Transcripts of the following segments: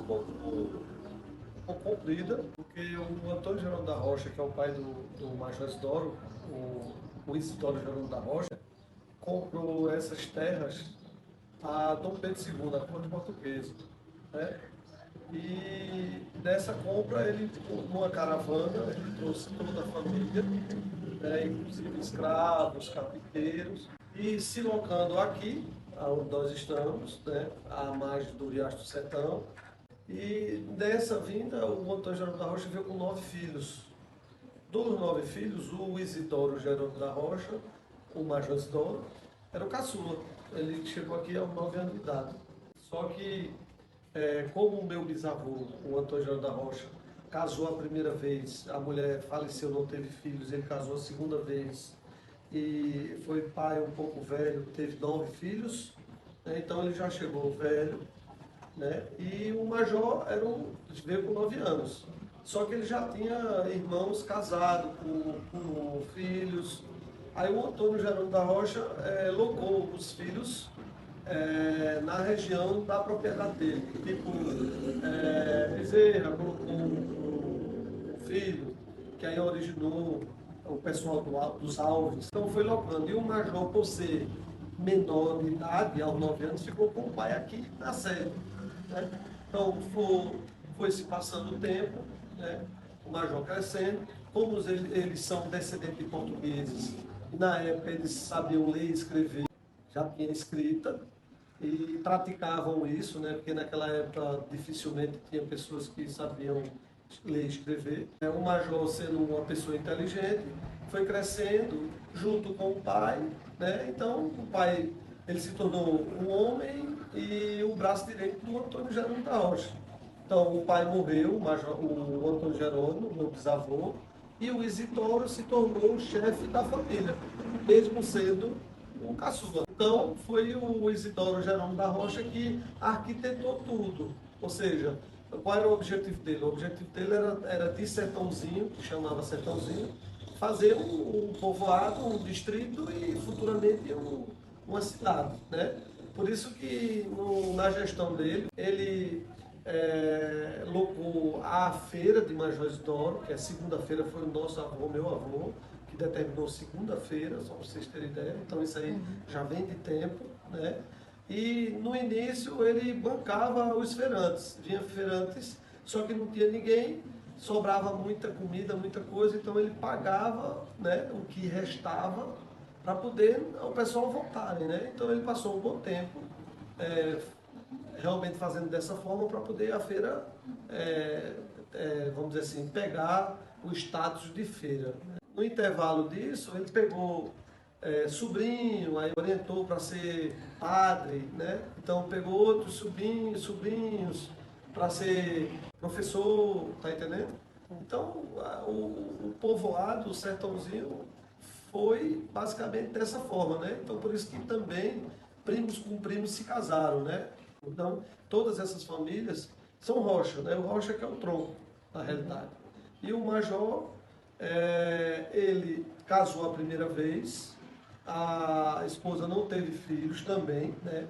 pouco comprida, porque o Antônio Jerônimo da Rocha, que é o pai do Major Isidoro, o Isidoro Jerônimo da Rocha, comprou essas terras a Dom Pedro II, a corte portuguesa, né? E nessa compra, ele, numa caravana, ele trouxe toda a família, né, inclusive escravos, carpinteiros, e se locando aqui, onde nós estamos, né, à margem do Riacho do Sertão. E dessa vinda, o Antônio Jerônimo da Rocha veio com 9 filhos. Dos 9 filhos, o Isidoro Jerônimo da Rocha, o Major Isidoro, era o caçula. Ele chegou aqui aos 9 anos de idade. Só que, como o meu bisavô, o Antônio Jerônimo da Rocha, casou a primeira vez, a mulher faleceu, não teve filhos, ele casou a segunda vez e foi pai um pouco velho, teve 9 filhos, né? Então ele já chegou velho, né? E o Major veio com 9 anos. Só que ele já tinha irmãos casados, com filhos. Aí o Antônio Jerônimo da Rocha locou os filhos na região da propriedade dele. Tipo, Bezerra colocou um filho, que aí originou o pessoal dos Alves. Então foi locando. E o Major, por ser menor de idade, aos 9 anos, ficou com o pai aqui na sede, né? Então foi se passando o tempo, né? O Major crescendo, como eles são descendentes de portugueses, e na época eles sabiam ler e escrever, já tinha escrita, e praticavam isso, né? Porque naquela época dificilmente tinha pessoas que sabiam ler e escrever. O Major, sendo uma pessoa inteligente, foi crescendo junto com o pai, né? Então o pai ele se tornou um homem e o braço direito do Antônio Jerônimo da Rocha. Então o pai morreu, o Antônio Jerônimo, meu bisavô, e o Isidoro se tornou o chefe da família, mesmo sendo um caçula. Então foi o Isidoro Jerônimo da Rocha que arquitetou tudo. Ou seja, qual era o objetivo dele? O objetivo dele era de Sertãozinho, que chamava Sertãozinho, fazer um povoado, um distrito e futuramente uma cidade, né? Por isso que na gestão dele, ele locou a feira de Major Isidoro, que a segunda-feira foi o nosso avô, meu avô, que determinou segunda-feira, só para vocês terem ideia. Então isso aí já vem de tempo, né? E no início ele bancava os feirantes, vinha feirantes, só que não tinha ninguém, sobrava muita comida, muita coisa, então ele pagava, né, o que restava para poder o pessoal voltarem, né? Então ele passou um bom tempo realmente fazendo dessa forma para poder a feira, vamos dizer assim, pegar o status de feira. No intervalo disso, ele pegou sobrinho, aí orientou para ser padre, né? Então pegou outros sobrinhos para ser professor, tá entendendo? Então o povoado, o sertãozinho, foi basicamente dessa forma, né? Então por isso que também primos com primos se casaram, né? Então todas essas famílias são Rocha, né? O Rocha que é o tronco, na realidade. E o Major, ele casou a primeira vez, a esposa não teve filhos também, né?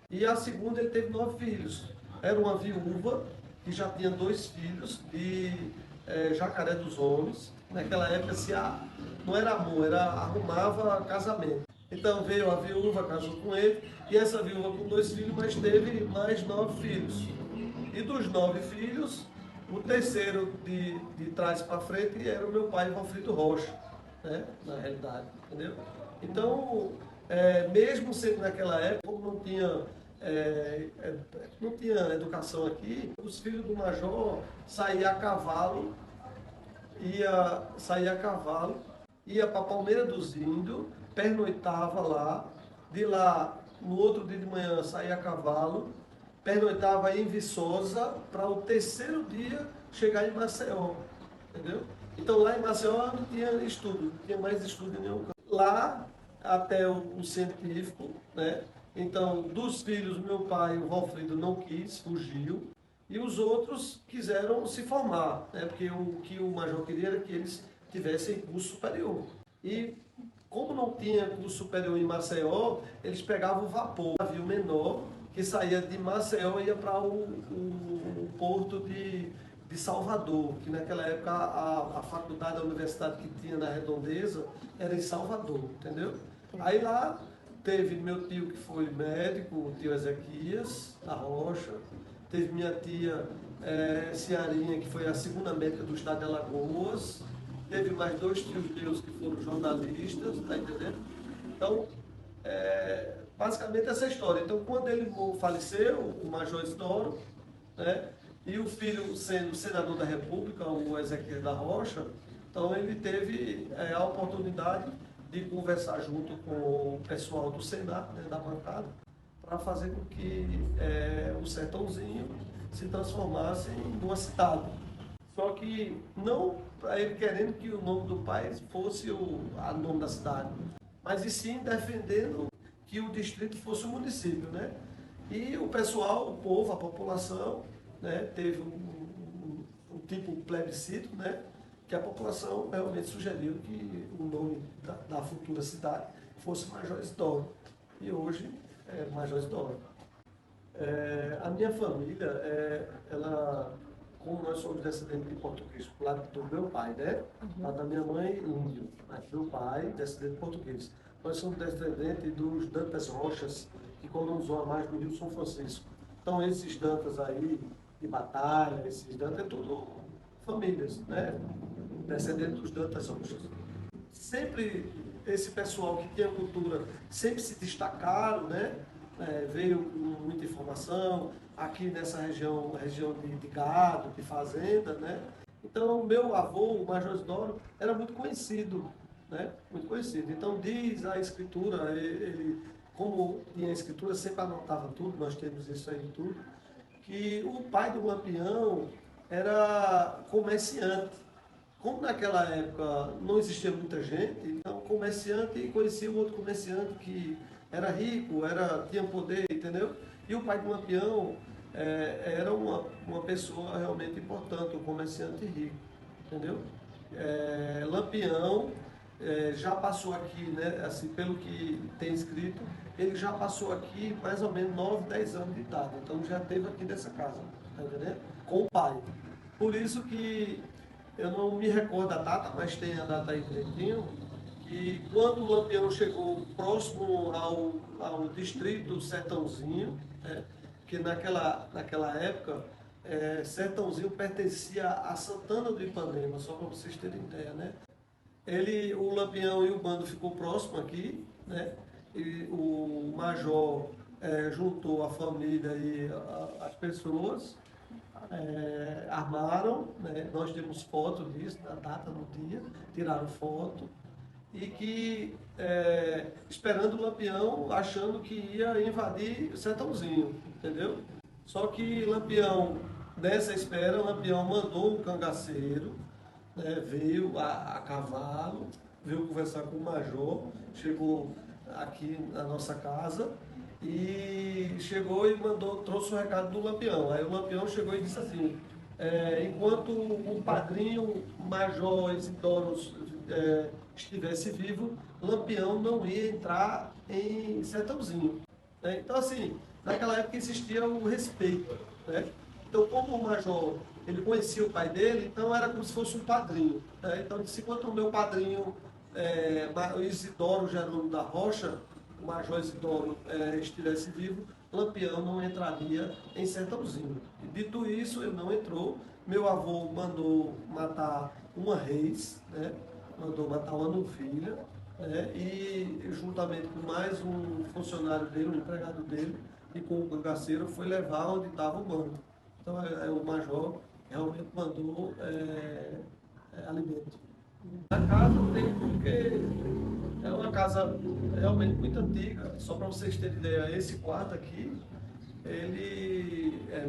E a segunda ele teve 9 filhos. Era uma viúva que já tinha 2 filhos de Jacaré dos Homens. Naquela época não era amor, era arrumava casamento. Então veio a viúva, casou com ele, e essa viúva com 2 filhos, mas teve mais 9 filhos. E dos 9 filhos, o terceiro de trás para frente era o meu pai, Valfrido Rocha, né? Na realidade, entendeu? Então, mesmo sendo naquela época, como não tinha educação aqui, os filhos do Major saíam a cavalo, ia para Palmeira dos Índios, pernoitava lá, de lá, no outro dia de manhã, saía a cavalo, pernoitava em Viçosa, para o terceiro dia chegar em Maceió, entendeu? Então lá em Maceió não tinha estudo, não tinha mais estudo em nenhum canto. Lá, até o científico, né? Então, dos filhos, meu pai, o Valfrido, não quis, fugiu, e os outros quiseram se formar, né? Porque o que o Major queria era que eles tivessem curso superior. E como não tinha curso superior em Maceió, eles pegavam o vapor, um navio menor, que saía de Maceió e ia para o porto de Salvador, que naquela época a faculdade, a universidade que tinha na Redondeza era em Salvador, entendeu? Aí lá teve meu tio que foi médico, o tio Ezequias da Rocha, teve minha tia Ciarinha, que foi a segunda médica do estado de Alagoas, teve mais 2 tios meus que foram jornalistas, tá entendendo? Então, basicamente essa história. Então, quando ele faleceu, o Major Isidoro, né, e o filho sendo senador da República, o Ezequiel da Rocha, então ele teve a oportunidade de conversar junto com o pessoal do Senado, né, da bancada, para fazer com que o Sertãozinho se transformasse em uma cidade. Só que não para ele querendo que o nome do pai fosse o nome da cidade, mas e sim defendendo que o distrito fosse o município, né? E o pessoal, o povo, a população, né, teve um tipo plebiscito, né? Que a população realmente sugeriu que o nome da futura cidade fosse Major Isidoro. E hoje é Major Isidoro. A minha família, ela, como nós somos descendentes de português, do lado do meu pai, né? Lado da minha mãe, índio, mas meu pai, descendente de português. Nós somos descendentes dos Dantas Rochas, que colonizou a margem do Rio São Francisco. Então, esses Dantas aí, de batalha, esses Dantas, é tudo famílias, né? Descendentes dos Dantas Rochas. Sempre esse pessoal que tinha cultura, sempre se destacaram, né? Veio com muita informação, aqui nessa região de gado, de fazenda, né? Então, o meu avô, o Major Isidoro, era muito conhecido, né? Muito conhecido. Então, diz a escritura, ele como tinha a escritura, sempre anotava tudo, nós temos isso aí tudo, que o pai do Lampião era comerciante. Como naquela época não existia muita gente, então o comerciante conhecia o outro comerciante que era rico, tinha poder, entendeu? E o pai do Lampião era uma pessoa realmente importante, um comerciante rico, entendeu? Lampião já passou aqui, né, assim, pelo que tem escrito, ele já passou aqui mais ou menos 9, 10 anos de idade, então já esteve aqui nessa casa, tá entendendo? Com o pai. Por isso que eu não me recordo a data, mas tem a data aí direitinho, que quando o Lampião chegou próximo ao distrito Sertãozinho, né, que naquela época, Sertãozinho pertencia a Santana do Ipanema, só para vocês terem ideia, né? O Lampião e o bando ficou próximo aqui, né? E o major juntou a família e as pessoas, armaram, né? Nós temos foto disso, da data, no dia, tiraram foto, e que esperando o Lampião, achando que ia invadir o Sertãozinho, entendeu? Só que Lampião, nessa espera, Lampião mandou um cangaceiro, né, veio a cavalo, veio conversar com o major, chegou aqui na nossa casa e chegou e trouxe o recado do Lampião. Aí o Lampião chegou e disse assim, enquanto o padrinho Major Isidoro estivesse vivo, Lampião não ia entrar em Sertãozinho, né? Então, assim, naquela época existia o respeito, né? Então, como o Major, ele conhecia o pai dele, então era como se fosse um padrinho, né? Então, disse, enquanto o meu padrinho, Isidoro Jerônimo da Rocha, o Major Isidoro, estivesse vivo, Lampião não entraria em Sertãozinho. E, dito isso, ele não entrou. Meu avô mandou matar uma reis, né? Mandou matar uma novilha, né? E juntamente com mais um funcionário dele, um empregado dele, e com o cangaceiro, foi levar onde estava o bando. Então o major realmente mandou alimento. Na casa tem porque é uma casa realmente muito antiga. Só para vocês terem ideia, esse quarto aqui,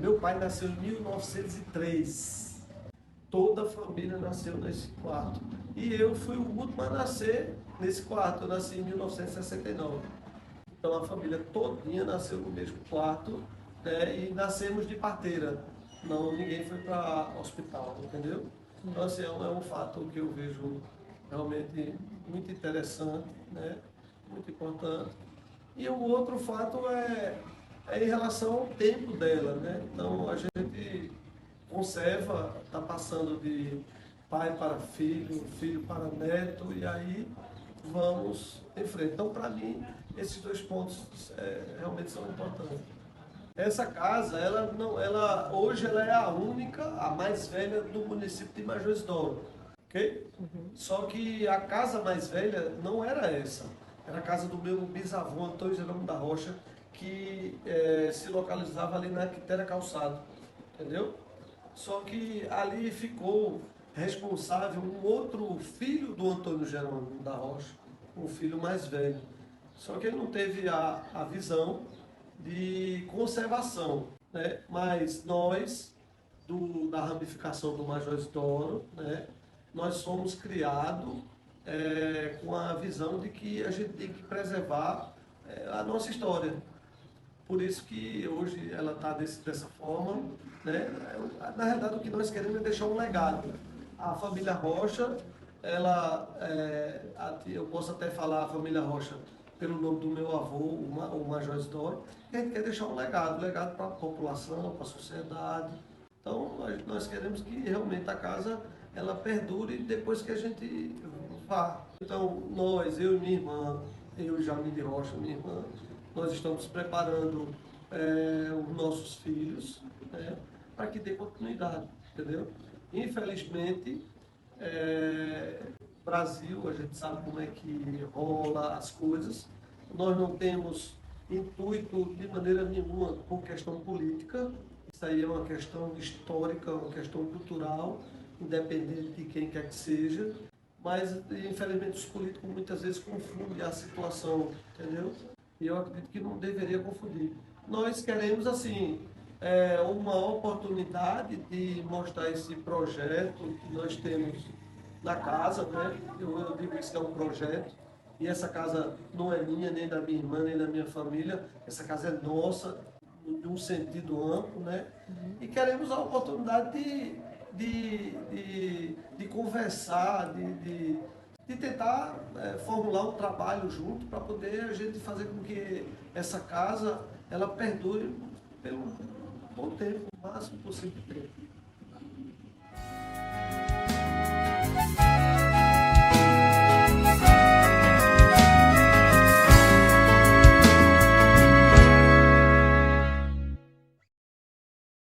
meu pai nasceu em 1903. Toda a família nasceu nesse quarto. E eu fui o último a nascer nesse quarto. Eu nasci em 1969. Então a família todinha nasceu no mesmo quarto, né, e nascemos de parteira. Não, ninguém foi para hospital, entendeu? Então assim, é um fato que eu vejo realmente muito interessante, né, muito importante. E o outro fato é é em relação ao tempo dela, né? Então a gente conserva, está passando de pai para filho, filho para neto, e aí vamos em frente. Então, para mim, esses dois pontos realmente são importantes. Essa casa, ela não, ela hoje ela é a única, a mais velha do município de Major Doro, ok? Só que a casa mais velha não era essa. Era a casa do meu bisavô Antônio Jerônimo da Rocha, que se localizava ali na Quitéria Calçado, entendeu? Só que ali ficou responsável um outro filho do Antônio Jerônimo da Rocha, um filho mais velho. Só que ele não teve a visão de conservação, né? Mas nós, da ramificação do Major Isidoro, né? Nós fomos criados com a visão de que a gente tem que preservar a nossa história. Por isso que hoje ela está dessa forma, né? Na realidade, o que nós queremos é deixar um legado. A família Rocha, eu posso até falar a família Rocha pelo nome do meu avô, o Major Isidoro, que a gente quer deixar um legado para a população, para a sociedade. Então, nós queremos que realmente a casa ela perdure depois que a gente vá. Então, eu e minha irmã, eu e Jamile Rocha, minha irmã, nós estamos preparando os nossos filhos, né, para que dê continuidade, entendeu? Infelizmente, Brasil, a gente sabe como é que rola as coisas. Nós não temos intuito de maneira nenhuma por questão política. Isso aí é uma questão histórica, uma questão cultural, independente de quem quer que seja. Mas, infelizmente, os políticos muitas vezes confundem a situação, entendeu? E eu acredito que não deveria confundir. Nós queremos, assim, uma oportunidade de mostrar esse projeto que nós temos na casa, né? Eu digo isso que é um projeto. E essa casa não é minha, nem da minha irmã, nem da minha família. Essa casa é nossa, de um sentido amplo, né? E queremos a oportunidade de conversar, de tentar formular um trabalho junto para poder a gente fazer com que essa casa ela perdure pelo bom tempo, o máximo possível de tempo.